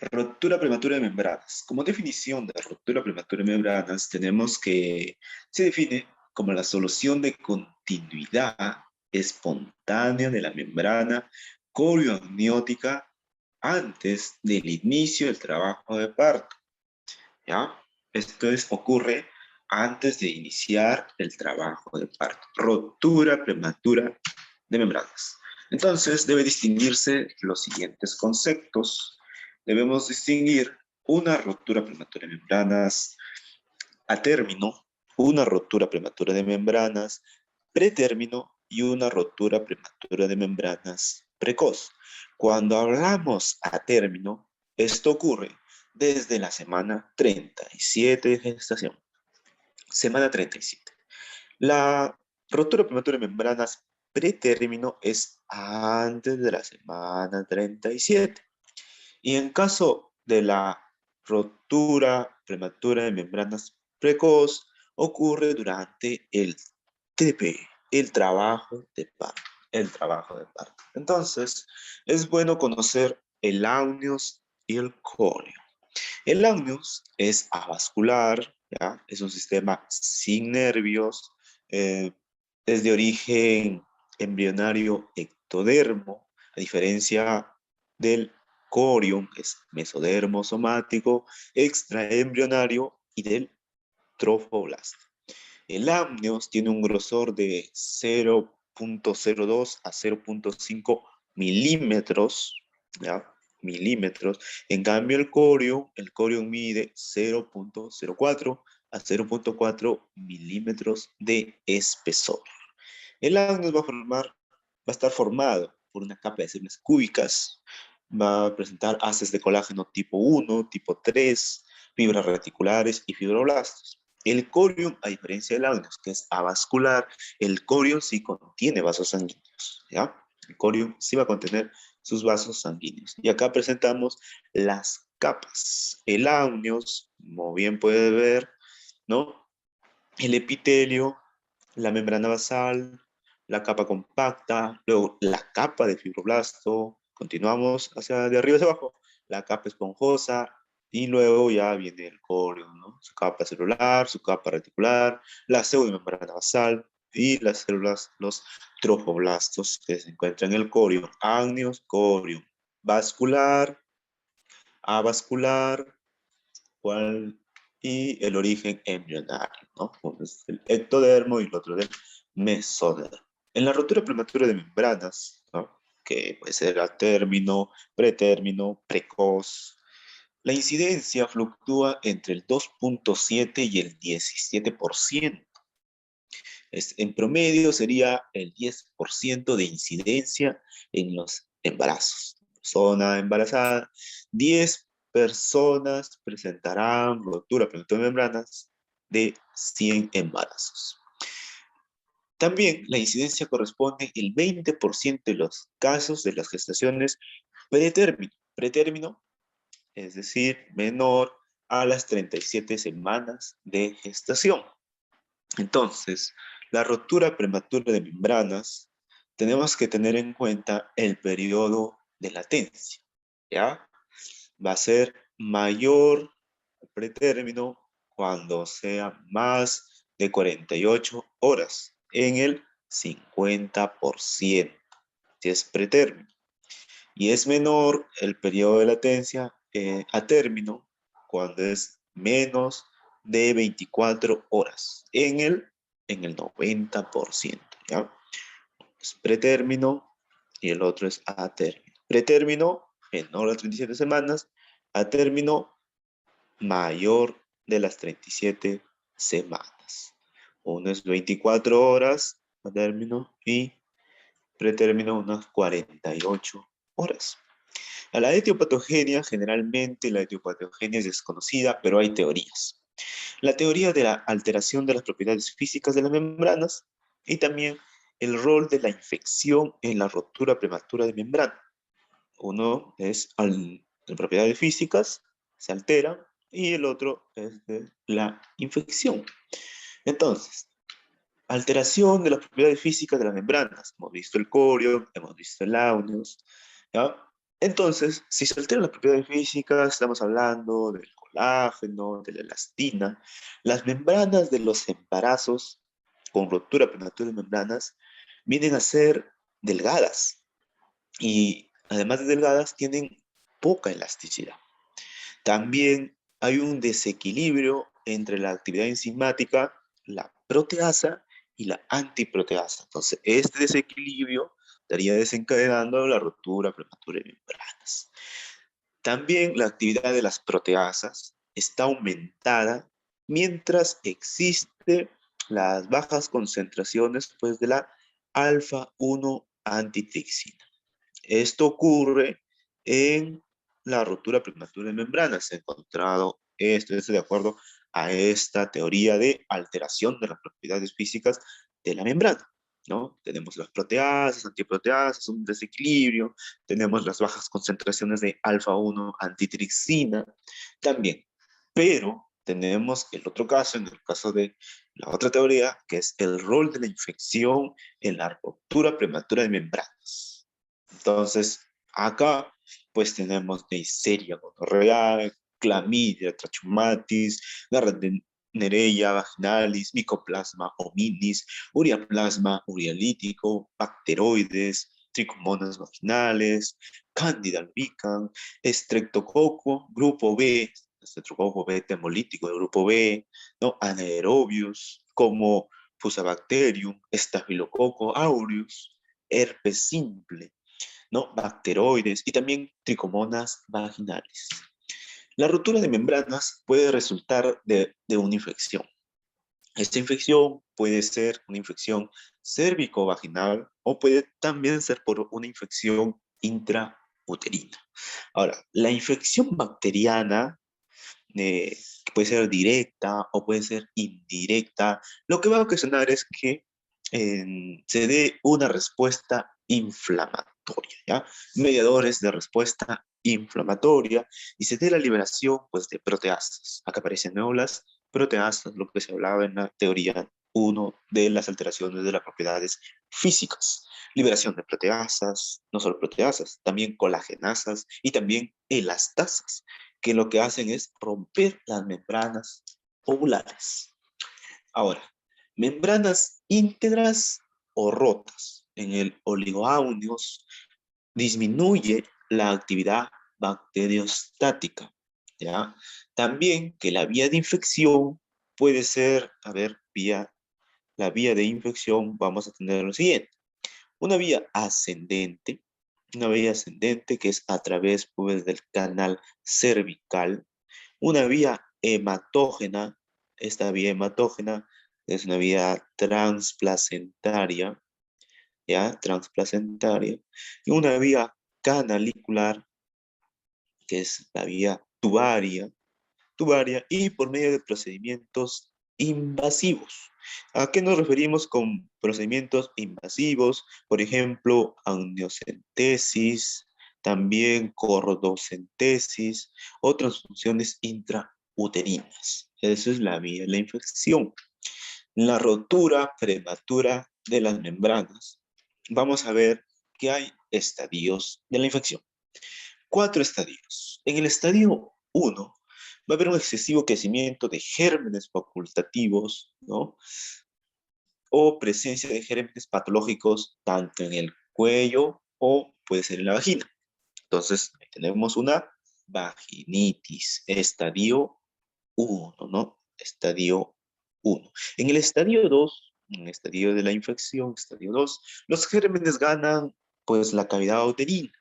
Ruptura prematura de membranas. Como definición de ruptura prematura de membranas, tenemos que se define como la solución de continuidad espontánea de la membrana corioamniótica antes del inicio del trabajo de parto. ¿Ya? Esto ocurre antes de iniciar el trabajo de parto. Ruptura prematura de membranas. Entonces, debe distinguirse los siguientes conceptos. Debemos distinguir una ruptura prematura de membranas a término, una ruptura prematura de membranas pretérmino y una ruptura prematura de membranas precoz. Cuando hablamos a término, esto ocurre desde la semana 37 de gestación. Semana 37. La ruptura prematura de membranas pretérmino es antes de la semana 37. Y en caso de la ruptura prematura de membranas precoz, ocurre durante el TP, el trabajo de parto. El trabajo de parto. Entonces, es bueno conocer el amnios y el corio. El amnios es avascular, ¿ya? Es un sistema sin nervios, eh, es de origen embrionario ectodermo, a diferencia del corium, que es mesodermo somático, extraembrionario, y del trofoblasto. El amnios tiene un grosor de 0,02 a 0,5 milímetros, ¿ya? Milímetros. En cambio, el corium mide 0,04 a 0,4 milímetros de espesor. El amnios va a estar formado por una capa de células cúbicas, va a presentar haces de colágeno tipo 1, tipo 3, fibras reticulares y fibroblastos. El corium, a diferencia del amnios, que es avascular, el corium sí contiene vasos sanguíneos, ¿ya? El corium sí va a contener sus vasos sanguíneos. Y acá presentamos las capas. El amnios, como bien puede ver, ¿no? El epitelio, la membrana basal, la capa compacta, luego la capa de fibroblasto, continuamos hacia de arriba hacia abajo, la capa esponjosa, y luego ya viene el corium, ¿no? Su capa celular, su capa reticular, la pseudomembrana basal y las células, los trofoblastos que se encuentran en el corium. Amnios, corium. Vascular, avascular, cual, y el origen embrionario, ¿no? Uno es el ectodermo y el otro del mesodermo. En la rotura prematura de membranas, ¿no? Que puede ser a término, pretérmino, precoz, la incidencia fluctúa entre el 2,7 y el 17%. En promedio sería el 10% de incidencia en los embarazos. Persona embarazada, 10 personas presentarán ruptura prematura de membranas de 100 embarazos. También la incidencia corresponde el 20% de los casos de las gestaciones pretérmino. Pretérmino, es decir, menor a las 37 semanas de gestación. Entonces, la ruptura prematura de membranas, tenemos que tener en cuenta el periodo de latencia, ¿ya? Va a ser mayor al pretérmino cuando sea más de 48 horas, en el 50%, si es pretérmino. Y es menor el periodo de latencia a término cuando es menos de 24 horas, en el 90%, ¿ya? Es pretérmino y el otro es a término. Pretérmino, menor a 37 semanas, a término, mayor de las 37 semanas. Uno es 24 horas a término y pretérmino unas 48 horas. A la etiopatogenia, generalmente la etiopatogenia es desconocida, pero hay teorías. La teoría de la alteración de las propiedades físicas de las membranas y también el rol de la infección en la ruptura prematura de membrana. Uno es de propiedades físicas, se altera, y el otro es de la infección. Entonces, alteración de las propiedades físicas de las membranas. Hemos visto el corio, hemos visto el amnios, ¿ya? Entonces, si se alteran las propiedades físicas, estamos hablando del colágeno, de la elastina, las membranas de los embarazos con ruptura prematura de membranas vienen a ser delgadas y además de delgadas tienen poca elasticidad. También hay un desequilibrio entre la actividad enzimática, la proteasa y la antiproteasa. Entonces, este desequilibrio estaría desencadenando la ruptura prematura de membranas. También la actividad de las proteasas está aumentada mientras existe las bajas concentraciones pues, de la alfa-1 antitripsina. Esto ocurre en la ruptura prematura de membranas. Se ha encontrado esto es de acuerdo a esta teoría de alteración de las propiedades físicas de la membrana, ¿no? Tenemos las proteasas, antiproteasas, un desequilibrio, tenemos las bajas concentraciones de alfa-1 antitripsina también. Pero tenemos el otro caso, en el caso de la otra teoría, que es el rol de la infección en la ruptura prematura de membranas. Entonces, acá pues tenemos Neisseria gonorrea, clamidia, trachomatis, garra de Nereida vaginalis, Mycoplasma hominis, Ureaplasma urealítico, bacteroides, tricomonas vaginales, Candida albicans, Streptococo, grupo B, Streptococo beta hemolítico del grupo B, ¿no? Anaerobius, como Fusobacterium, Staphylococcus aureus, herpes simple, ¿no? Bacteroides y también tricomonas vaginales. La ruptura de membranas puede resultar de una infección. Esta infección puede ser una infección cérvico-vaginal o puede también ser por una infección intrauterina. Ahora, la infección bacteriana puede ser directa o puede ser indirecta. Lo que va a ocasionar es que se dé una respuesta inflamatoria, ¿ya? Mediadores de respuesta inflamatoria y se dé la liberación pues, de proteasas. Acá aparecen nuevo las proteasas, lo que se hablaba en la teoría 1 de las alteraciones de las propiedades físicas. Liberación de proteasas, no solo proteasas, también colagenasas y también elastasas, que lo que hacen es romper las membranas ovulares. Ahora, membranas íntegras o rotas en el oligoamnios disminuye la actividad bacteriostática, ¿ya? También que la vía de infección puede ser, la vía de infección vamos a tener lo siguiente, una vía ascendente, que es a través pues, del canal cervical, una vía hematógena, esta vía hematógena es una vía transplacentaria, ¿ya? Transplacentaria, y una vía canalicular, que es la vía tubaria y por medio de procedimientos invasivos. ¿A qué nos referimos con procedimientos invasivos? Por ejemplo, amniocentesis, también cordocentesis o transfusiones intrauterinas. Esa es la vía de la infección. La rotura prematura de las membranas. Vamos a ver que hay estadios de la infección. 4 estadios. En el estadio 1 va a haber un excesivo crecimiento de gérmenes facultativos, ¿no? O presencia de gérmenes patológicos tanto en el cuello o puede ser en la vagina. Entonces, ahí tenemos una vaginitis, estadio 1, ¿no? Estadio 1. En el estadio 2, en el estadio de la infección, estadio 2, los gérmenes ganan pues la cavidad uterina.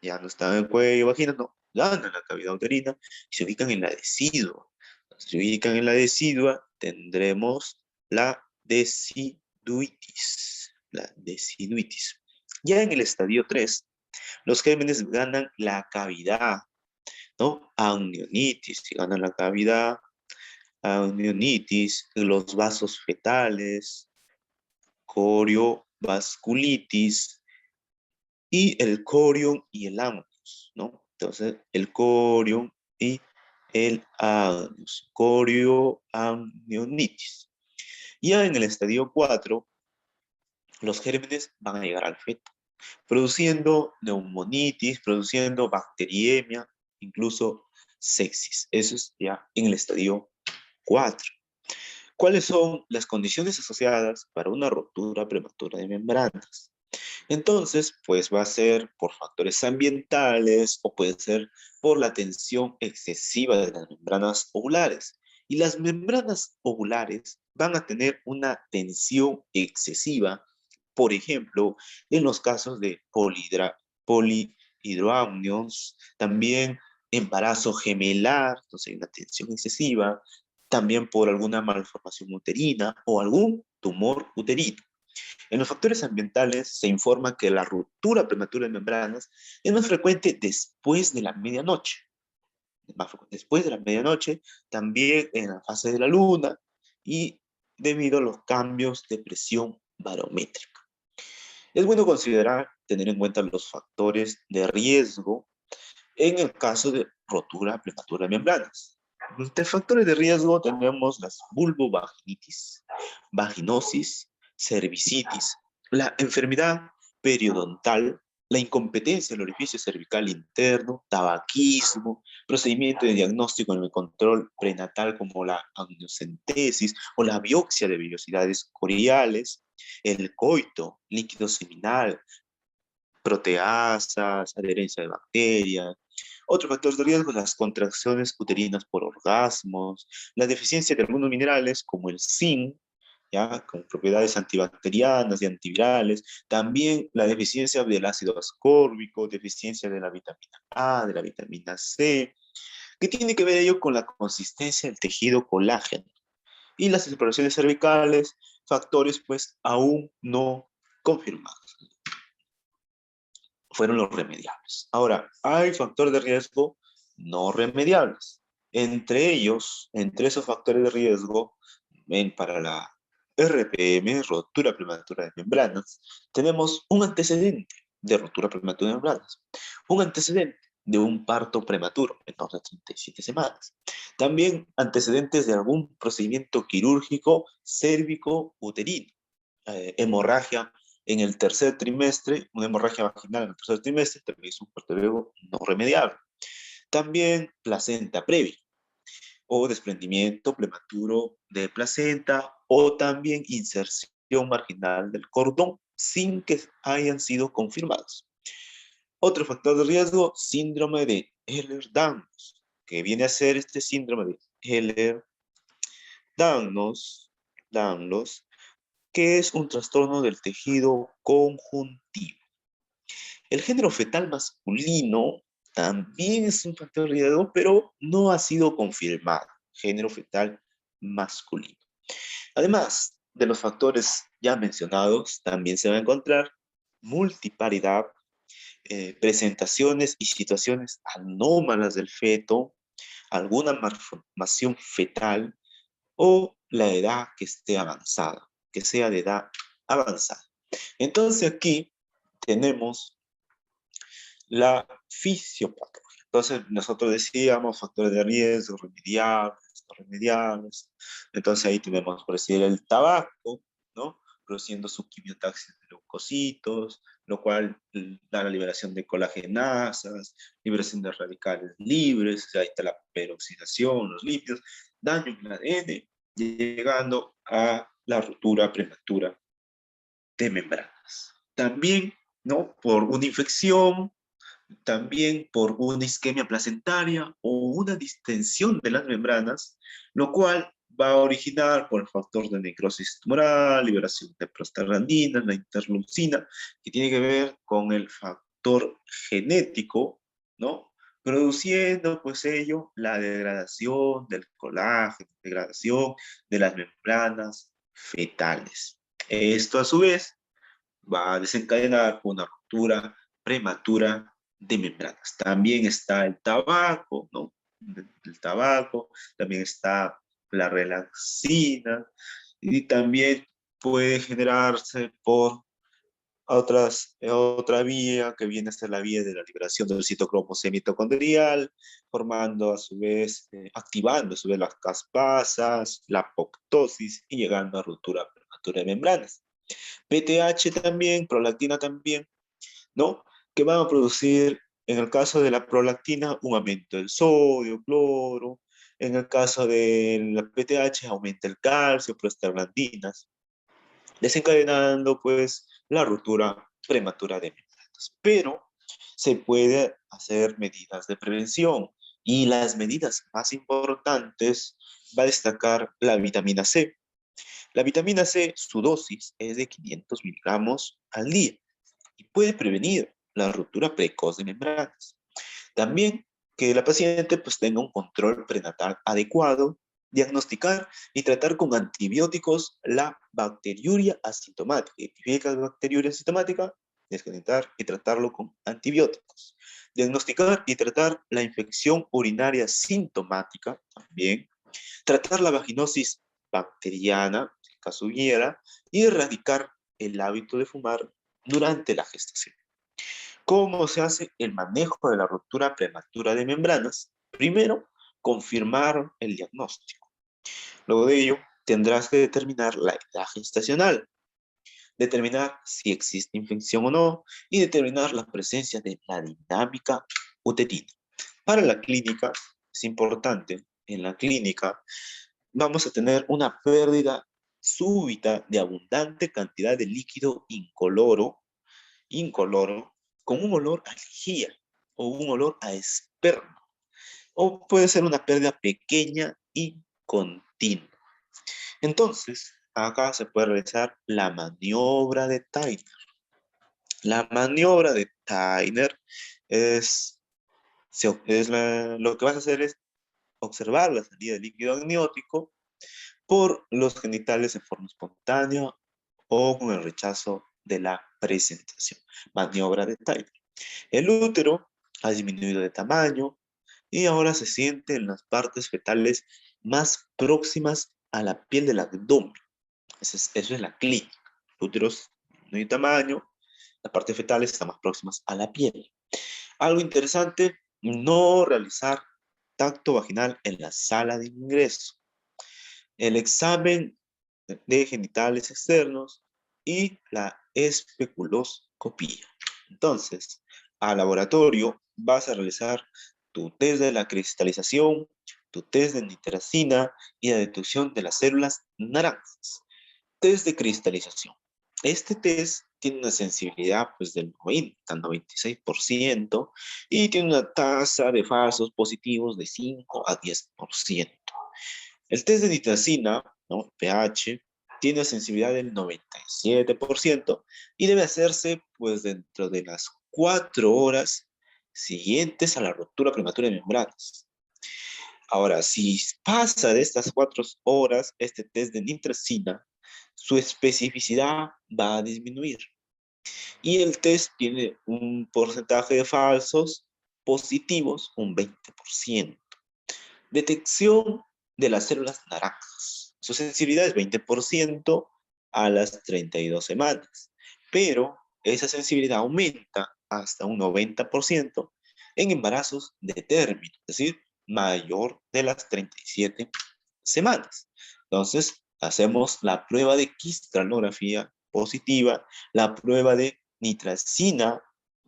Ya no están en el cuello, vagina, no, ganan la cavidad uterina y se ubican en la decidua. Si se ubican en la decidua, tendremos la deciduitis. La deciduitis. Ya en el estadio 3, los gérmenes ganan la cavidad, ¿no? Amnionitis, si ganan la cavidad, amnionitis, los vasos fetales, coriovasculitis y el corium y el agnus, ¿no? Entonces, el corium y el agnus, corioamnionitis. Ya en el estadio 4, los gérmenes van a llegar al feto. produciendo neumonitis, produciendo bacteriemia, incluso sepsis. Eso es ya en el estadio 4. ¿Cuáles son las condiciones asociadas para una ruptura prematura de membranas? Entonces, pues va a ser por factores ambientales o puede ser por la tensión excesiva de las membranas ovulares. Y las membranas ovulares van a tener una tensión excesiva, por ejemplo, en los casos de polihidroamnios, también embarazo gemelar, entonces hay una tensión excesiva, también por alguna malformación uterina o algún tumor uterino. En los factores ambientales se informa que la ruptura prematura de membranas es más frecuente después de la medianoche. Después de la medianoche, también en la fase de la luna y debido a los cambios de presión barométrica. Es bueno considerar, tener en cuenta los factores de riesgo en el caso de rotura prematura de membranas. Entre factores de riesgo tenemos las vulvovaginitis, vaginosis, cervicitis, la enfermedad periodontal, la incompetencia del orificio cervical interno, tabaquismo, procedimiento de diagnóstico en el control prenatal como la amniocentesis o la biopsia de vellosidades coriales, el coito, líquido seminal, proteasas, adherencia de bacterias. Otros factores de riesgo, las contracciones uterinas por orgasmos, la deficiencia de algunos minerales como el zinc, ¿ya? Con propiedades antibacterianas y antivirales, también la deficiencia del ácido ascórbico, deficiencia de la vitamina A, de la vitamina C, que tiene que ver ello con la consistencia del tejido colágeno. Y las exploraciones cervicales, factores pues aún no confirmados fueron los remediables. Ahora, hay factores de riesgo no remediables. Entre ellos, entre esos factores de riesgo, para la RPM, rotura prematura de membranas, tenemos un antecedente de rotura prematura de membranas, un antecedente de un parto prematuro, menor de 37 semanas. También antecedentes de algún procedimiento quirúrgico cérvico-uterino, hemorragia en el tercer trimestre, una hemorragia vaginal en el tercer trimestre, también es un parto no remediable. También placenta previa, o desprendimiento prematuro de placenta, o también inserción marginal del cordón, sin que hayan sido confirmados. Otro factor de riesgo, síndrome de Ehlers-Danlos, que viene a ser este síndrome de Ehlers-Danlos, que es un trastorno del tejido conjuntivo. El género fetal masculino también es un factor de riesgo, pero no ha sido confirmado. Género fetal masculino. Además de los factores ya mencionados, también se va a encontrar multiparidad, presentaciones y situaciones anómalas del feto, alguna malformación fetal o la edad que esté avanzada, que sea de edad avanzada. Entonces aquí tenemos la fisiopatología. Entonces nosotros decíamos factores de riesgo, remediables, no remediables. Entonces ahí tenemos, por decir, el tabaco, ¿no? Produciendo su quimiotaxis de leucocitos, lo cual da la liberación de colagenasas, liberación de radicales libres, ahí está la peroxidación, los lípidos, daño en el ADN, llegando a la ruptura prematura de membranas. También, ¿no? Por una infección, también por una isquemia placentaria o una distensión de las membranas, lo cual va a originar por el factor de necrosis tumoral, liberación de prostaglandinas, la interleucina, que tiene que ver con el factor genético, ¿no? Produciendo, pues ello, la degradación del colágeno, degradación de las membranas fetales. Esto, a su vez, va a desencadenar una ruptura prematura de membranas. También está el tabaco, ¿no? El tabaco, también está la relaxina y también puede generarse por otra vía que viene a ser la vía de la liberación del citocromo semitocondrial, formando a su vez, activando a su vez las caspasas, la apoptosis y llegando a ruptura prematura de membranas. PTH también, prolactina también, ¿no? Que van a producir, en el caso de la prolactina, un aumento del sodio, cloro. En el caso de la PTH, aumenta el calcio, prostaglandinas, desencadenando pues la ruptura prematura de membranas. Pero se puede hacer medidas de prevención y las medidas más importantes va a destacar la vitamina C. La vitamina C, su dosis es de 500 miligramos al día y puede prevenir la ruptura precoz de membranas. También que la paciente pues tenga un control prenatal adecuado, diagnosticar y tratar con antibióticos la bacteriuria asintomática. Identifica la bacteriuria asintomática, desconectar y tratarlo con antibióticos. Diagnosticar y tratar la infección urinaria sintomática también. Tratar la vaginosis bacteriana, si caso hubiera, y erradicar el hábito de fumar durante la gestación. ¿Cómo se hace el manejo de la ruptura prematura de membranas? Primero, confirmar el diagnóstico. Luego de ello, tendrás que determinar la edad gestacional, determinar si existe infección o no y determinar la presencia de la dinámica uterina. Para la clínica, es importante, en la clínica vamos a tener una pérdida súbita de abundante cantidad de líquido incoloro, con un olor a lejía o un olor a esperma. O puede ser una pérdida pequeña y continua. Entonces, acá se puede realizar la maniobra de Tyner. La maniobra de Tyner es, lo que vas a hacer es observar la salida de líquido amniótico por los genitales en forma espontánea o con el rechazo de la presentación. Maniobra de Tyner. El útero ha disminuido de tamaño y ahora se siente en las partes fetales más próximas a la piel del abdomen. Eso es la clínica. El útero disminuye de tamaño, las partes fetales están más próximas a la piel. Algo interesante, no realizar tacto vaginal en la sala de ingreso. El examen de genitales externos y la especuloscopía. Entonces, al laboratorio vas a realizar tu test de la cristalización, tu test de nitracina y la detección de las células naranjas. Test de cristalización. Este test tiene una sensibilidad pues, del 90-96% y tiene una tasa de falsos positivos de 5 a 10%. El test de nitracina, ¿no? pH, tiene sensibilidad del 97% y debe hacerse pues dentro de las 4 horas siguientes a la ruptura prematura de membranas. Ahora, si pasa de estas 4 horas, este test de nitracina, su especificidad va a disminuir. Y el test tiene un porcentaje de falsos positivos, un 20%. Detección de las células naranjas. Su sensibilidad es 20% a las 32 semanas, pero esa sensibilidad aumenta hasta un 90% en embarazos de término, es decir, mayor de las 37 semanas. Entonces, hacemos la prueba de cristalografía positiva, la prueba de nitracina,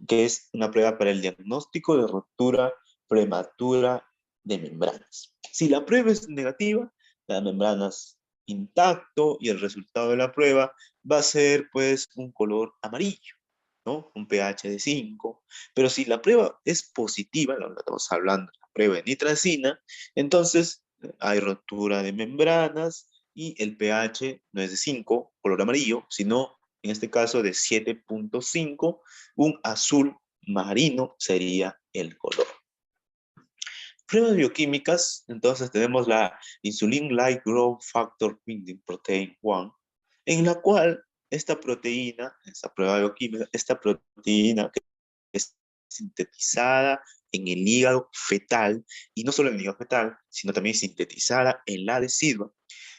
que es una prueba para el diagnóstico de ruptura prematura de membranas. Si la prueba es negativa, las membranas intacto y el resultado de la prueba va a ser pues un color amarillo, ¿no? Un pH de 5. Pero si la prueba es positiva, lo que estamos hablando, la prueba de nitracina, entonces hay rotura de membranas y el pH no es de 5, color amarillo, sino en este caso de 7.5, un azul marino sería el color. Pruebas bioquímicas, entonces tenemos la Insulin-like growth factor binding protein 1, en la cual esta proteína, esta prueba bioquímica, esta proteína que es sintetizada en el hígado fetal, y no solo en el hígado fetal, sino también sintetizada en la decidua,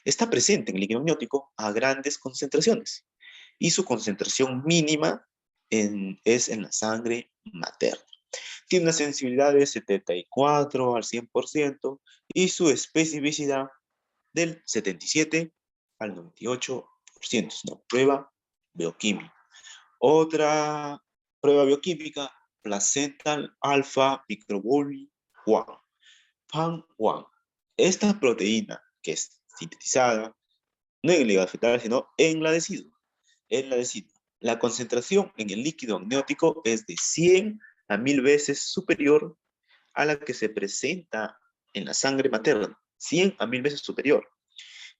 está presente en el líquido amniótico a grandes concentraciones, y su concentración mínima es en la sangre materna. Tiene una sensibilidad de 74 al 100% y su especificidad del 77 al 98%. Es una prueba bioquímica. Otra Prueba bioquímica, placental alfa microglobulin 1, PAM1. Esta proteína que es sintetizada no en el hígado fetal, sino en la decidua. En la decidua. La concentración en el líquido amniótico es de 100 a 1000 veces superior a la que se presenta en la sangre materna. 100 a 1000 veces superior.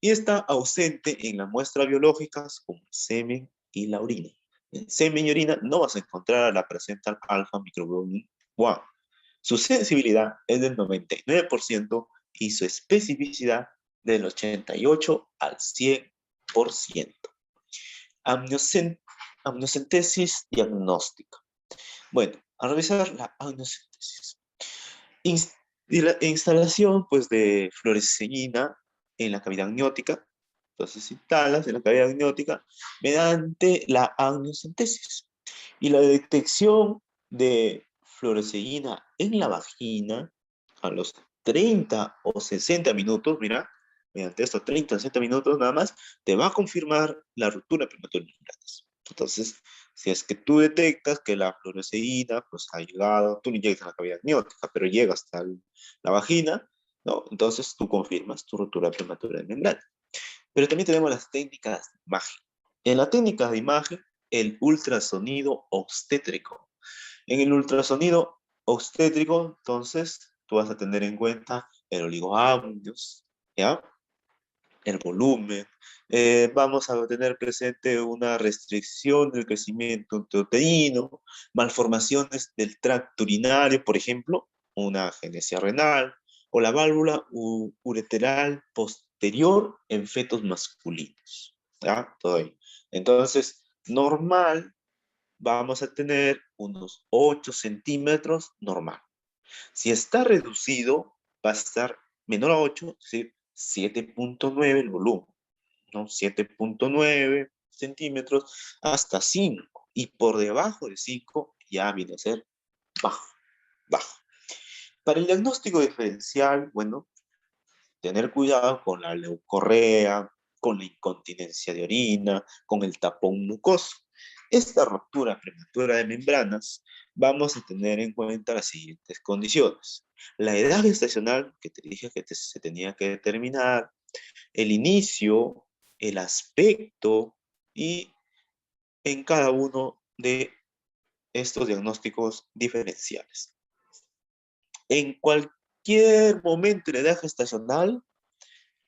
Y está ausente en las muestras biológicas como el semen y la orina. En semen y orina no vas a encontrar a la placental alfa microglobulin 1. Su sensibilidad es del 99% y su especificidad del 88 al 100%. Amniocentesis diagnóstica. Bueno, a revisar la amniocentesis. Instalación pues, de fluoresceína en la cavidad amniótica. Entonces instalas en la cavidad amniótica mediante la amniocentesis. Y la detección de fluoresceína en la vagina a los 30 o 60 minutos, mira, mediante estos 30 o 60 minutos nada más, te va a confirmar la ruptura prematura de membranas. Entonces, si es que tú detectas que la fluoresceína pues, ha llegado, tú no llegas a la cavidad amniótica, pero llega hasta la vagina, ¿no? Entonces tú confirmas tu ruptura prematura de membrana. Pero también tenemos las técnicas de imagen. En la técnica de imagen, el ultrasonido obstétrico. En el ultrasonido obstétrico, entonces, tú vas a tener en cuenta el oligoamnios, ¿ya? El volumen. Vamos a tener presente una restricción del crecimiento intrauterino, malformaciones del tracto urinario, por ejemplo, una agenesia renal, o la válvula ureteral posterior en fetos masculinos. ¿Ya? Todo ahí. Entonces, normal, vamos a tener unos 8 centímetros normal. Si está reducido, va a estar menor a 8, es decir, 7.9 el volumen, ¿no? 7.9 centímetros hasta 5. Y por debajo de 5 ya viene a ser bajo, bajo. Para el diagnóstico diferencial, bueno, tener cuidado con la leucorrea, con la incontinencia de orina, con el tapón mucoso. Esta ruptura prematura de membranas, vamos a tener en cuenta las siguientes condiciones. La edad gestacional, que te dije que se tenía que determinar, el inicio, el aspecto y en cada uno de estos diagnósticos diferenciales. En cualquier momento de la edad gestacional,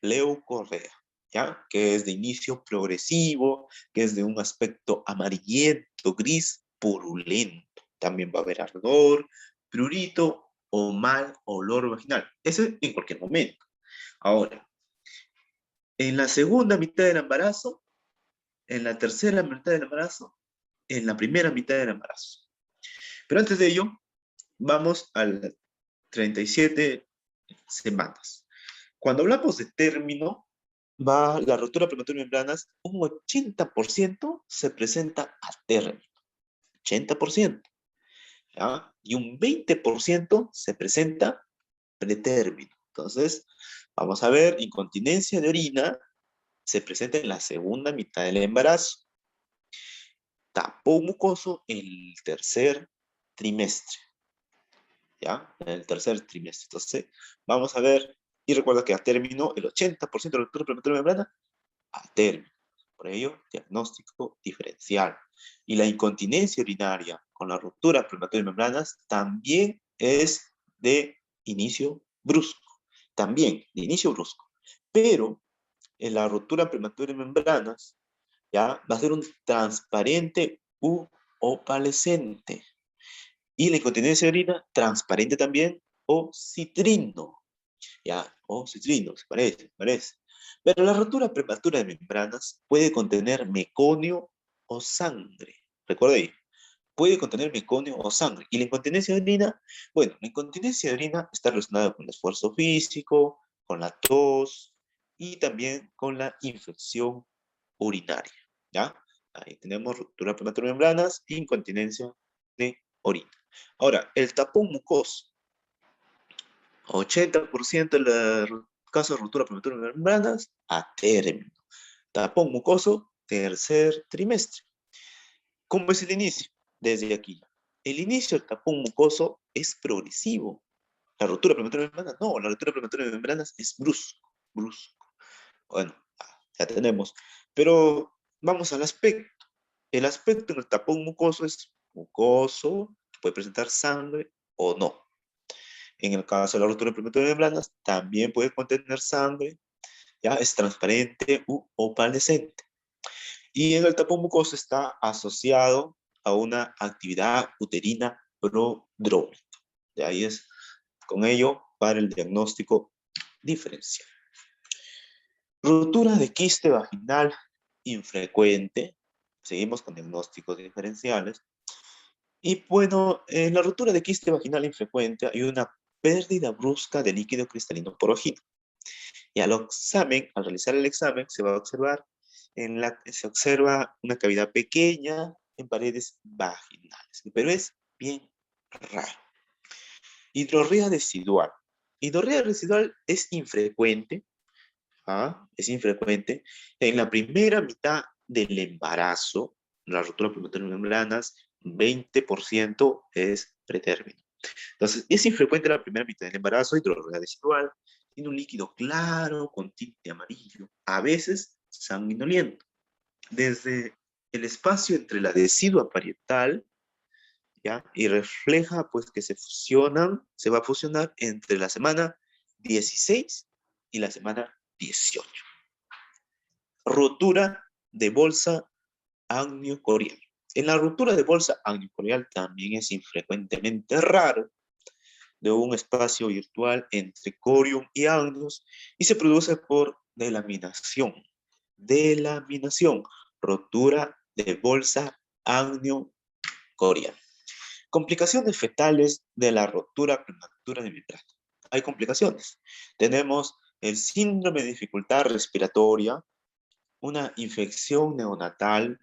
leucorrea, ¿ya? Que es de inicio progresivo, que es de un aspecto amarillento, gris, purulento. También va a haber ardor, prurito o mal olor vaginal. Eso en cualquier momento. Ahora, en la segunda mitad del embarazo, en la tercera mitad del embarazo, en la primera mitad del embarazo. Pero antes de ello, vamos a las 37 semanas. Cuando hablamos de término, va la rotura prematura de membranas, un 80% se presenta a término. 80%. ¿Ya? Y un 20% se presenta pretérmino. Entonces, vamos a ver, incontinencia de orina se presenta en la segunda mitad del embarazo. Tapón mucoso en el tercer trimestre. ¿Ya? En el tercer trimestre. Entonces, vamos a ver, y recuerda que a término, el 80% de la ruptura prematura de membrana, a término. Por ello, diagnóstico diferencial. Y la incontinencia urinaria con la ruptura prematura de membranas también es de inicio brusco. También de inicio brusco. Pero en la ruptura prematura de membranas, ya va a ser un transparente u opalescente. Y la incontinencia de orina, transparente también o citrino. ¿Ya? O citrino, se parece. Pero la rotura prematura de membranas puede contener meconio o sangre. Recuerden, puede contener meconio o sangre. Y la incontinencia de orina, bueno, la incontinencia de orina está relacionada con el esfuerzo físico, con la tos y también con la infección urinaria. ¿Ya? Ahí tenemos ruptura prematura de membranas, incontinencia de orina. Ahora, el tapón mucoso. 80% de los casos de ruptura prematura de membranas a término. Tapón mucoso, tercer trimestre. ¿Cómo es el inicio? desde aquí. El inicio del tapón mucoso es progresivo. La ruptura prematura de membranas, no, la ruptura prematura de membranas es brusco, brusco. Bueno, ya tenemos. Pero vamos al aspecto. El aspecto en el tapón mucoso es mucoso, puede presentar sangre o no. En el caso de la ruptura prematura de membranas, también puede contener sangre, ya es transparente u opalescente. Y en el tapón mucoso está asociado a una actividad uterina prodrómica. De ahí es con ello para el diagnóstico diferencial. Ruptura de quiste vaginal infrecuente. Seguimos con diagnósticos diferenciales. Y bueno, en la ruptura de quiste vaginal infrecuente hay una pérdida brusca de líquido cristalino porojino. Y al realizar el examen, se va a observar, se observa una cavidad pequeña en paredes vaginales, pero es bien raro. Hidrorrea residual. Hidrorrea residual es infrecuente, es infrecuente. En la primera mitad del embarazo, la ruptura prematura de membranas, 20% es pretérmino. Entonces, es infrecuente en la primera mitad del embarazo, hidrorrea residual, tiene un líquido claro con tinte amarillo, a veces sanguinoliento. Desde el espacio entre la decidua parietal, ¿ya? Y refleja pues que se va a fusionar entre la semana 16 y la semana 18. Rotura de bolsa amniocorial. En la ruptura de bolsa amniocorial también es infrecuentemente raro de un espacio virtual entre corium y amnios y se produce por delaminación. Delaminación, rotura de bolsa amniocorial. Complicaciones fetales de la ruptura prematura de membrana. Hay complicaciones. Tenemos el síndrome de dificultad respiratoria, una infección neonatal,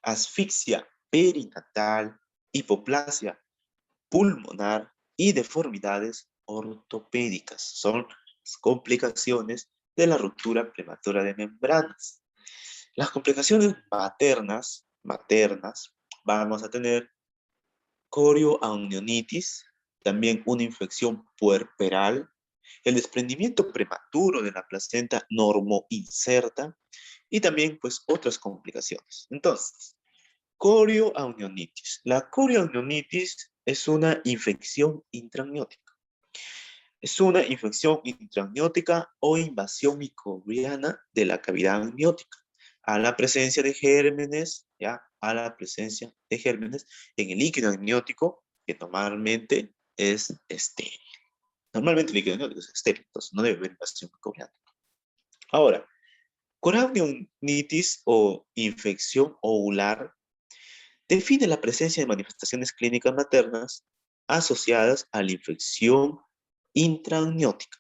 asfixia perinatal, hipoplasia pulmonar y deformidades ortopédicas. Son las complicaciones de la ruptura prematura de membranas. Las complicaciones maternas, vamos a tener corioamnionitis, también una infección puerperal, el desprendimiento prematuro de la placenta normoinserta y también pues otras complicaciones. Entonces, corioamnionitis. La corioamnionitis es una infección intraamniótica. Es una infección intraamniótica o invasión microbiana de la cavidad amniótica a la presencia de gérmenes, ¿ya? A la presencia de gérmenes en el líquido amniótico, que normalmente es estéril. Normalmente el líquido amniótico es estéril, entonces no debe haber invasión microbiana. Ahora, corioamnionitis o infección ovular define la presencia de manifestaciones clínicas maternas asociadas a la infección intraamniótica,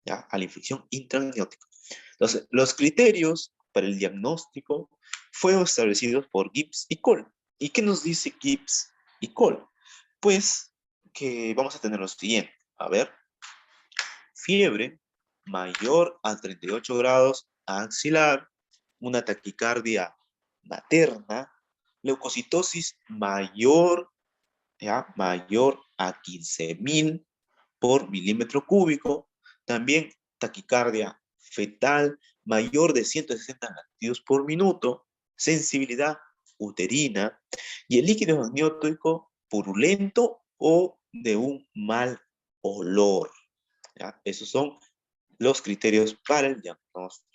¿ya? A la infección intraamniótica. Entonces, los criterios para el diagnóstico fueron establecidos por Gibbs y Cole. ¿Y qué nos dice Gibbs y Cole? Pues que vamos a tener lo siguiente. A ver, fiebre mayor a 38 grados axilar, una taquicardia materna, leucocitosis mayor, ¿ya? Mayor a 15.000 por milímetro cúbico, también taquicardia fetal mayor de 160 latidos por minuto, sensibilidad uterina y el líquido amniótico purulento o de un mal olor. ¿Ya? Esos son los criterios para el diagnóstico.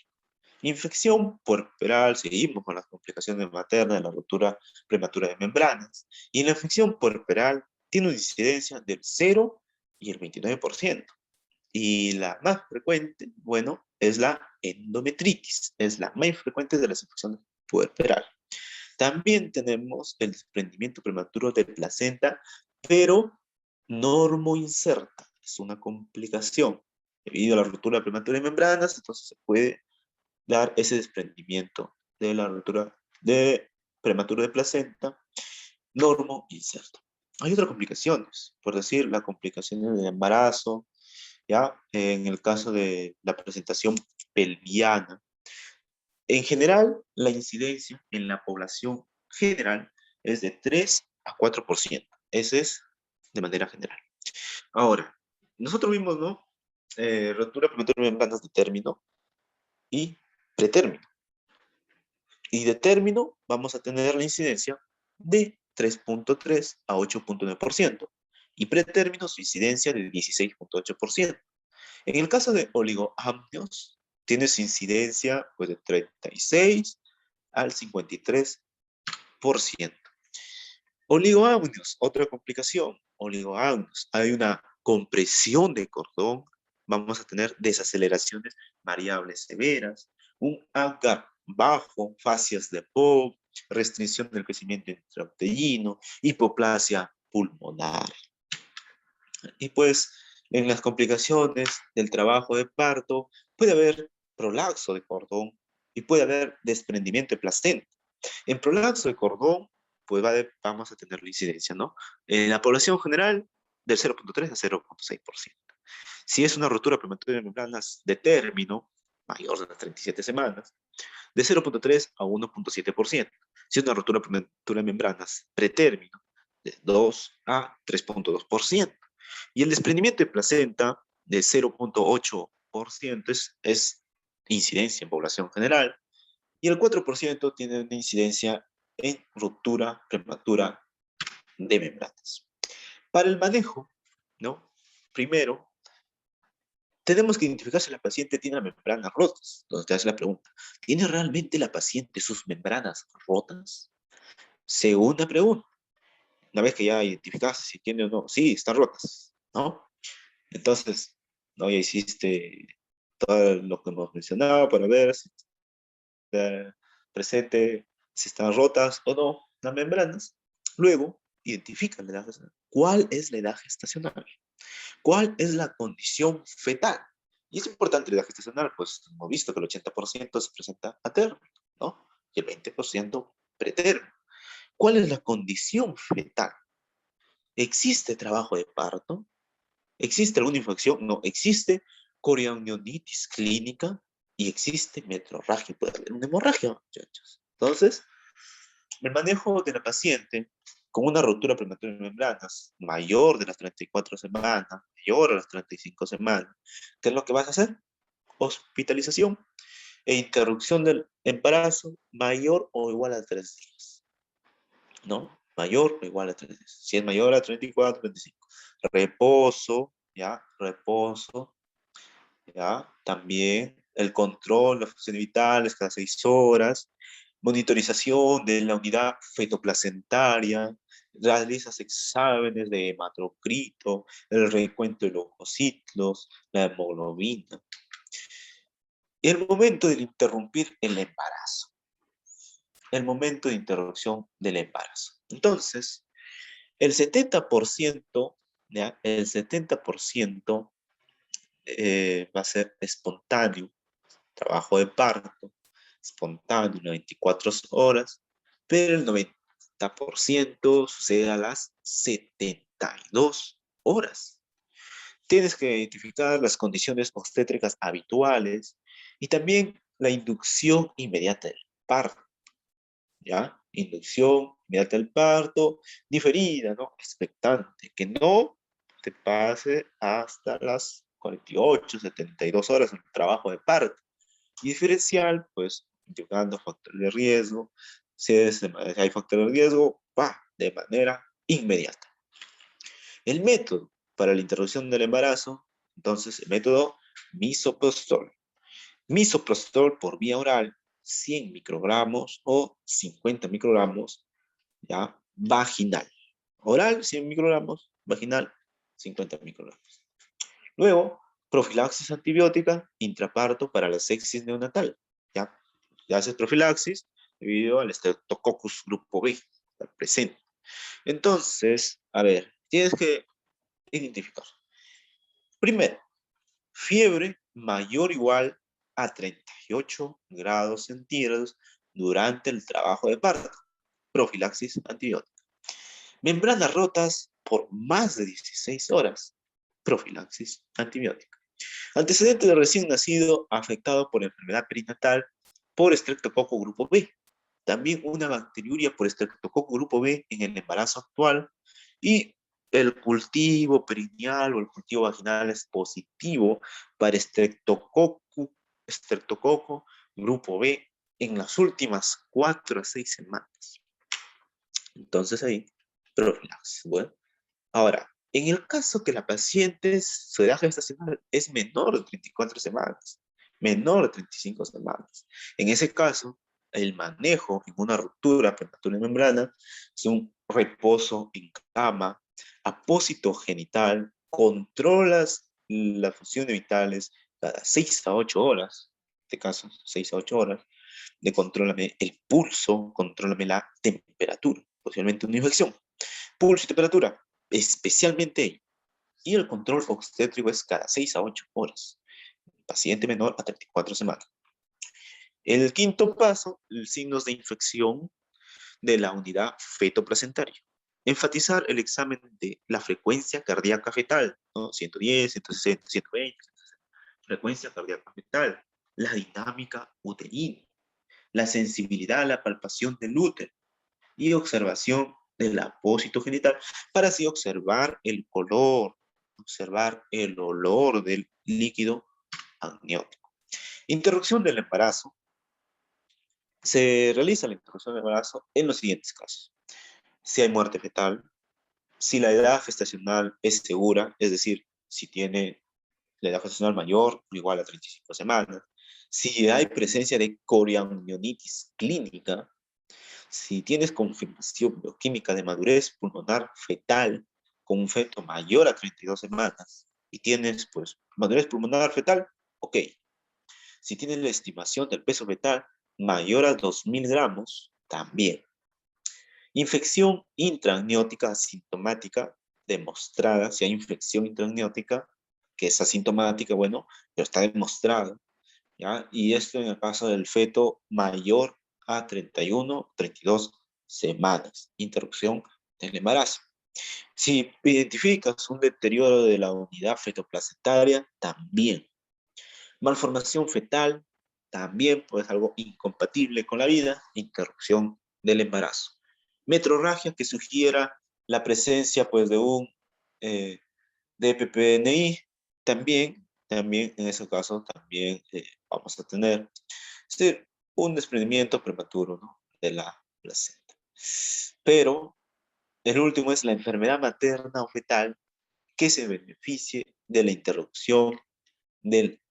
Infección puerperal, seguimos con las complicaciones maternas de la ruptura prematura de membranas. Y la infección puerperal tiene una incidencia del 0 y el 29%. Y la más frecuente, bueno, es la endometritis. Es la más frecuente de las infecciones puerperales. También tenemos el desprendimiento prematuro de placenta, pero normoinserta. Es una complicación. Debido a la ruptura prematura de membranas, entonces se puede dar ese desprendimiento de la ruptura de prematuro de placenta, normoinserto. Hay otras complicaciones, por decir, la complicación del embarazo, ¿ya? En el caso de la presentación pelviana. En general, la incidencia en la población general es de 3 a 4%. Ese es de manera general. Ahora, nosotros vimos, ¿no? Ruptura prematura de membranas de término y pretérmino. Y de término vamos a tener la incidencia de 3.3 a 8.9%. Y pretérmino su incidencia de 16.8%. En el caso de oligoamnios, tiene su incidencia pues, de 36 al 53%. Oligoamnios, otra complicación. Oligoamnios, hay una compresión de cordón, vamos a tener desaceleraciones variables severas, un agar bajo, fascias de Pope, restricción del crecimiento intrauterino, hipoplasia pulmonar. Y pues en las complicaciones del trabajo de parto puede haber prolapso de cordón y puede haber desprendimiento de placenta. En prolapso de cordón, pues vamos a tener la incidencia, ¿no? En la población general, del 0.3 a 0.6%. Si es una rotura prematura de membranas de término, mayor de las 37 semanas, de 0.3 a 1.7%. Si es una rotura prematura de membranas pretérmino, de 2 a 3.2%. Y el desprendimiento de placenta de 0.8% es incidencia en población general, y el 4% tiene una incidencia en ruptura prematura de membranas. Para el manejo, ¿no? Primero, tenemos que identificar si la paciente tiene las membranas rotas. Entonces te hace la pregunta, ¿tiene realmente la paciente sus membranas rotas? Segunda pregunta, una vez que ya identificaste si tiene o no, sí, están rotas, ¿no? Entonces, ¿no? Ya hiciste todo lo que hemos mencionado para ver si está presente, si están rotas o no las membranas. Luego, identifica la edad gestacional. ¿Cuál es la edad gestacional? ¿Cuál es la condición fetal? Y es importante la edad gestacional, pues hemos visto que el 80% se presenta a término, ¿no? Y el 20% pretérmino. ¿Cuál es la condición fetal? ¿Existe trabajo de parto? ¿Existe alguna infección? No, existe coriamnionitis clínica y existe metrorragia. Puede haber una hemorragia, muchachos. Entonces, el manejo de la paciente con una rotura prematura de membranas mayor de las 34 semanas, mayor a las 35 semanas, ¿qué es lo que vas a hacer? Hospitalización e interrupción del embarazo mayor o igual a 3 días, ¿no? Mayor o igual a 3 días. Si es mayor a 34, 35. Reposo, ¿ya? Reposo, ¿ya? También el control de las funciones vitales cada 6 horas, monitorización de la unidad fetoplacentaria, realizas exámenes de hematocrito, el recuento de leucocitos, la hemoglobina. Y el momento de interrumpir el embarazo. El momento de interrupción del embarazo. Entonces, el 70%, ¿ya? El 70% va a ser espontáneo, trabajo de parto, espontáneo, 24 horas, pero el 90% sucede a las 72 horas. Tienes que identificar las condiciones obstétricas habituales y también la inducción inmediata del parto, ¿ya? Inducción inmediata del parto, diferida, ¿no? Expectante, que no te pase hasta las 48, 72 horas en el trabajo de parto. Y diferencial, pues, indicando factores de riesgo. Si hay factores de riesgo, va de manera inmediata. El método para la interrupción del embarazo, entonces, el método misoprostol. Misoprostol por vía oral, 100 microgramos o 50 microgramos, ¿ya? Vaginal. Oral, 100 microgramos, vaginal, 50 microgramos. Luego, profilaxis antibiótica intraparto para la sepsis neonatal. ¿Ya? Ya haces profilaxis debido al Streptococcus grupo B, está presente. Entonces, a ver, tienes que identificar. Primero, fiebre mayor o igual a 38 grados centígrados durante el trabajo de parto. Profilaxis antibiótica. Membranas rotas por más de 16 horas. Profilaxis antibiótica. Antecedente de recién nacido afectado por enfermedad perinatal por Streptococcus grupo B. también una bacteriuria por Streptococcus grupo B en el embarazo actual, y el cultivo perineal o el cultivo vaginal es positivo para Streptococcus grupo B en las últimas 4 a 6 semanas. Entonces ahí, profilaxis. Bueno, ahora, en el caso que la paciente, su edad gestacional es menor de 34 semanas, menor de 35 semanas, en ese caso, el manejo en una ruptura prematura de membrana es un reposo en cama, apósito genital, controlas las funciones vitales cada 6 a 8 horas, en este caso 6 a 8 horas, de contrólame el pulso, contrólame la temperatura, posiblemente una infección. Pulso y temperatura, especialmente. Y el control obstétrico es cada 6 a 8 horas. Paciente menor a 34 semanas. El quinto paso, los signos de infección de la unidad fetoplacentaria. Enfatizar el examen de la frecuencia cardíaca fetal, ¿no? 110, 160, 120, frecuencia cardíaca fetal, la dinámica uterina, la sensibilidad a la palpación del útero y observación del apósito genital para así observar el color, observar el olor del líquido amniótico. Interrupción del embarazo. Se realiza la interrupción del embarazo en los siguientes casos. Si hay muerte fetal, si la edad gestacional es segura, es decir, si tiene la edad gestacional mayor o igual a 35 semanas, si hay presencia de coriamnionitis clínica, si tienes confirmación bioquímica de madurez pulmonar fetal con un feto mayor a 32 semanas y tienes pues madurez pulmonar fetal, ok. Si tienes la estimación del peso fetal mayor a 2000 gramos, también. Infección intraamniótica asintomática demostrada, si hay infección intraamniótica que es asintomática, bueno, pero está demostrada, ¿ya? Y esto en el caso del feto mayor a 31, 32 semanas, interrupción del embarazo. Si identificas un deterioro de la unidad fetoplacentaria, también. Malformación fetal, también pues algo incompatible con la vida, interrupción del embarazo. Metrorragia que sugiera la presencia pues de un DPPNI, también en ese caso también vamos a tener un desprendimiento prematuro, ¿no?, de la placenta. Pero el último es la enfermedad materna o fetal que se beneficie de la interrupción del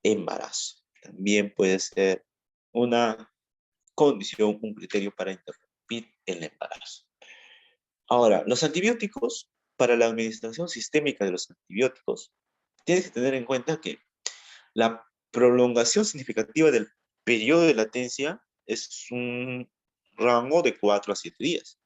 embarazo. También puede ser una condición, un criterio para interrumpir el embarazo. Ahora, los antibióticos, para la administración sistémica de los antibióticos, tienes que tener en cuenta que la prolongación significativa del periodo de latencia es un rango de 4 a 7 días.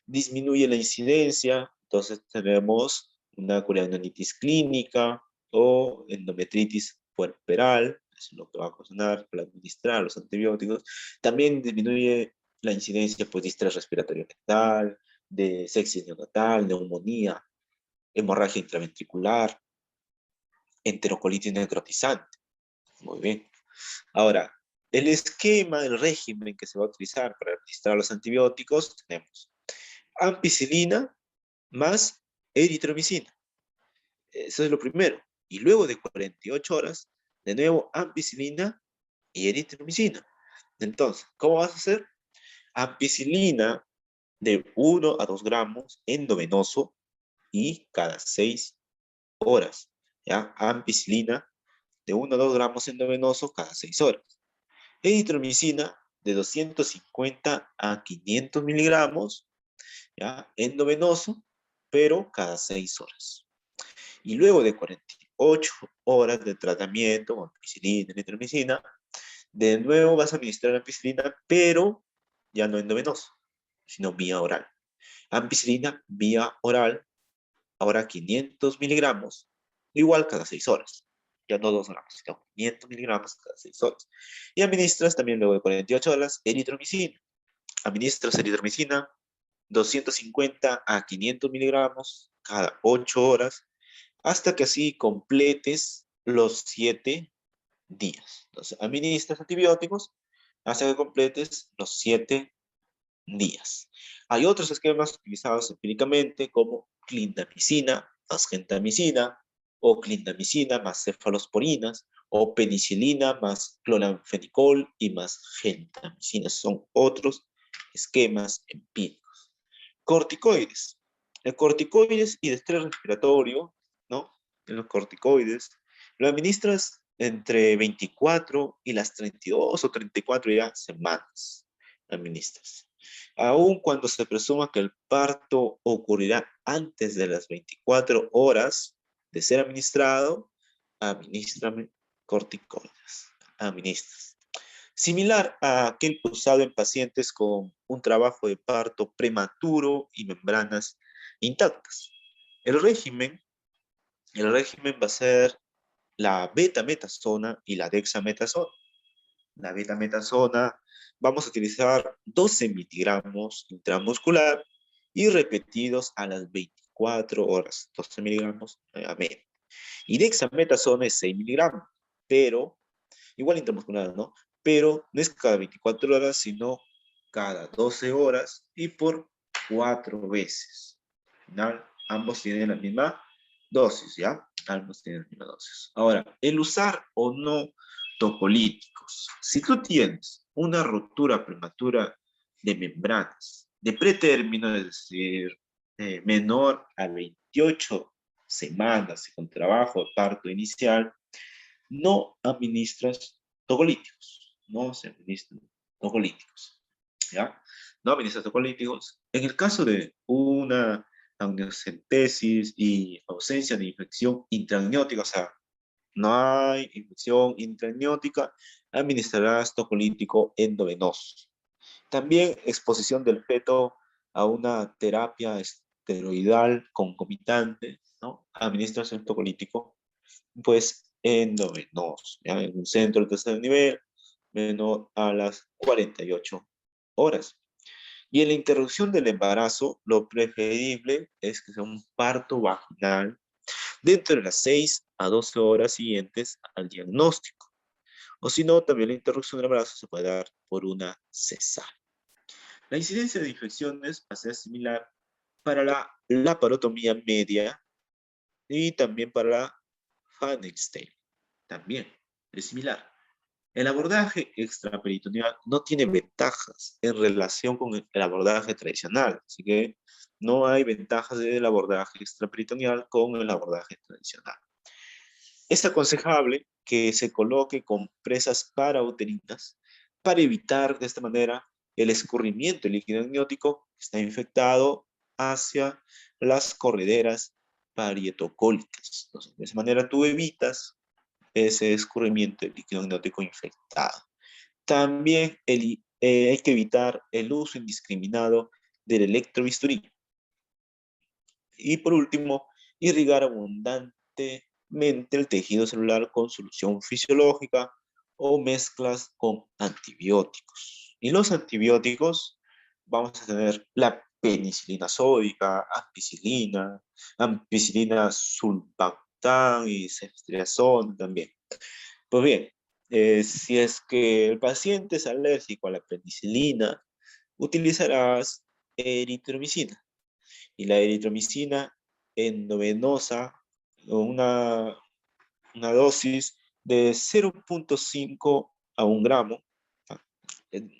Disminuye la incidencia, entonces tenemos una coriamnitis clínica o endometritis puerperal, eso es lo que va a ocasionar para administrar los antibióticos. También disminuye la incidencia pues, de estrés respiratorio neonatal, de sepsis neonatal, neumonía, hemorragia intraventricular, enterocolitis necrotizante. Muy bien. Ahora, el esquema, el régimen que se va a utilizar para administrar los antibióticos, tenemos ampicilina más eritromicina. Eso es lo primero. Y luego de 48 horas, de nuevo ampicilina y eritromicina. Entonces, ¿cómo vas a hacer? Ampicilina de 1 a 2 gramos endovenoso y cada 6 horas. ¿Ya? Ampicilina de 1 a 2 gramos endovenoso cada 6 horas. Eritromicina de 250 a 500 miligramos, ¿ya?, endovenoso, pero cada 6 horas. Y luego de 48 horas de tratamiento con ampicilina, eritromicina, de nuevo vas a administrar ampicilina, pero ya no endovenoso, sino vía oral. Ampicilina vía oral, ahora 500 miligramos, igual cada 6 horas. Ya no 2 gramos, sino 500 miligramos cada 6 horas. Y administras también luego de 48 horas eritromicina. Administras eritromicina 250 a 500 miligramos cada 8 horas, hasta que así completes los 7 días. Entonces, administras antibióticos, hasta que completes los 7 días. Hay otros esquemas utilizados empíricamente como clindamicina más gentamicina, o clindamicina más cefalosporinas, o penicilina más cloranfenicol y más gentamicina. Son otros esquemas empíricos. Corticoides. El corticoides y de estrés respiratorio, ¿no? En los corticoides, lo administras entre 24 y las 32 o 34 ya semanas. Administras. Aun cuando se presuma que el parto ocurrirá antes de las 24 horas de ser administrado, administrame corticoides. Administras. Similar a aquel usado en pacientes con un trabajo de parto prematuro y membranas intactas. El régimen, el régimen va a ser la betametasona y la dexametasona. La betametasona vamos a utilizar 12 miligramos intramuscular y repetidos a las 24 horas, 12 miligramos nuevamente. Y dexametasona es 6 miligramos, pero igual intramuscular, ¿no? Pero no es cada 24 horas, sino cada 12 horas y por 4 veces. Al final, ambos tienen la misma dosis, ¿ya? Ambos tienen la misma dosis. Ahora, el usar o no tocolíticos. Si tú tienes una ruptura prematura de membranas de pretérmino, es decir, menor a 28 semanas y con trabajo de parto inicial, no administras tocolíticos, no se administran tocolíticos, ¿ya? No administras tocolíticos. En el caso de una amniocentesis y ausencia de infección intraamniótica, o sea, no hay infección intraamniótica, administrarás tocolítico endovenoso. También exposición del feto a una terapia esteroidal concomitante, ¿no? Administras el tocolítico pues endovenoso, ¿ya? En un centro de tercer nivel, menor a las 48 horas. Y en la interrupción del embarazo, lo preferible es que sea un parto vaginal dentro de las 6 a 12 horas siguientes al diagnóstico. O si no, también la interrupción del embarazo se puede dar por una cesárea. La incidencia de infecciones va a ser similar para la laparotomía media y también para la Pfannenstein. También es similar. El abordaje extraperitoneal no tiene ventajas en relación con el abordaje tradicional, así que no hay ventajas del abordaje extraperitoneal con el abordaje tradicional. Es aconsejable que se coloque compresas parauterinas para evitar de esta manera el escurrimiento del líquido amniótico que está infectado hacia las correderas parietocólicas. Entonces, de esa manera tú evitas ese escurrimiento del líquido amniótico infectado. También hay que evitar el uso indiscriminado del electrobisturí. Y por último, irrigar abundantemente el tejido celular con solución fisiológica o mezclas con antibióticos. Y los antibióticos, vamos a tener la penicilina sódica, ampicilina sulbactam y ceftriaxona también. Pues bien, si es que el paciente es alérgico a la penicilina, utilizarás eritromicina. Y la eritromicina endovenosa, una, una dosis de 0.5 a 1 gramo.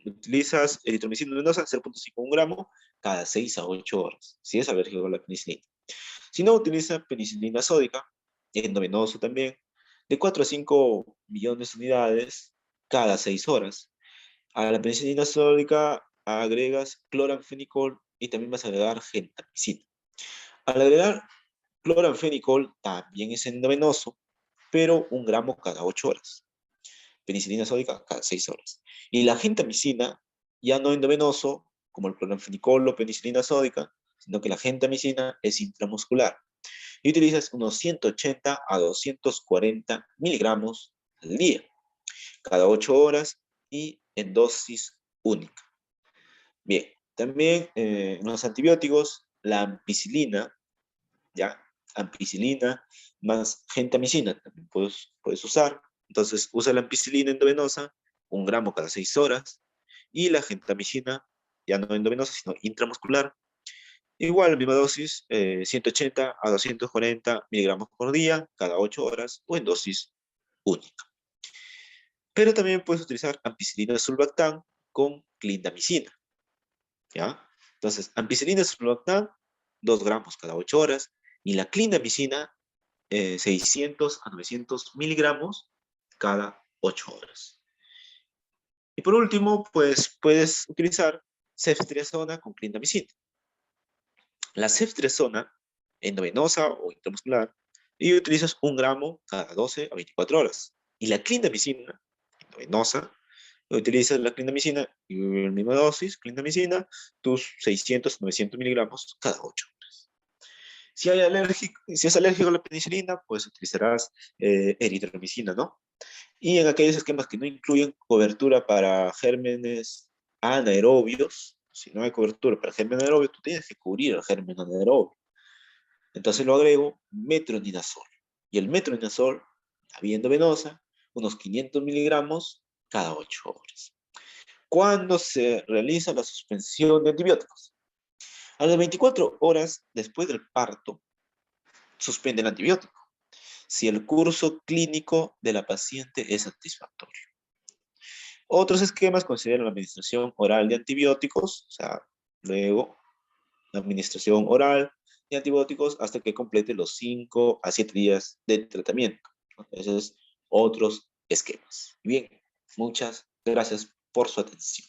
Utilizas eritromicina endovenosa 0.5 a 1 gramo cada 6 a 8 horas, si es alérgico a la penicilina. Si no, utiliza penicilina sódica, endovenoso también, de 4 a 5 millones de unidades cada 6 horas. A la penicilina sódica agregas cloranfenicol y también vas a agregar gentamicina. Al agregar cloranfenicol también es endovenoso, pero 1 gramo cada 8 horas. Penicilina sódica cada 6 horas. Y la gentamicina, ya no endovenoso, como el cloranfenicol o penicilina sódica, sino que la gentamicina es intramuscular. Y utilizas unos 180 a 240 miligramos al día, cada 8 horas y en dosis única. Bien, también en los antibióticos, la ampicilina, ¿ya? Ampicilina más gentamicina también puedes usar. Entonces, usa la ampicilina endovenosa 1 gramo cada 6 horas. Y la gentamicina, ya no endovenosa, sino intramuscular, igual, misma dosis, 180 a 240 miligramos por día, cada 8 horas, o en dosis única. Pero también puedes utilizar ampicilina sulbactam con clindamicina, ¿ya? Entonces, ampicilina sulbactam, 2 gramos cada 8 horas, y la clindamicina, 600 a 900 miligramos cada 8 horas. Y por último, pues puedes utilizar ceftriaxona con clindamicina. La ceftriaxona, endovenosa o intramuscular, y utilizas 1 gramo cada 12 a 24 horas. Y la clindamicina, endovenosa, utilizas la clindamicina y la misma dosis, clindamicina, tus 600, 900 miligramos cada 8 horas. Si es alérgico a la penicilina, pues utilizarás eritromicina, ¿no? Y en aquellos esquemas que no incluyen cobertura para gérmenes anaerobios, si no hay cobertura para germen anaerobio, tú tienes que cubrir el germen anaerobio. Entonces lo agrego metronidazol. Y el metronidazol, la vía endovenosa, unos 500 miligramos cada 8 horas. ¿Cuándo se realiza la suspensión de antibióticos? A las 24 horas después del parto, suspende el antibiótico, si el curso clínico de la paciente es satisfactorio. Otros esquemas consideran la administración oral de antibióticos, o sea, luego la administración oral de antibióticos hasta que complete los 5 a 7 días de tratamiento. Esos otros esquemas. Bien, muchas gracias por su atención.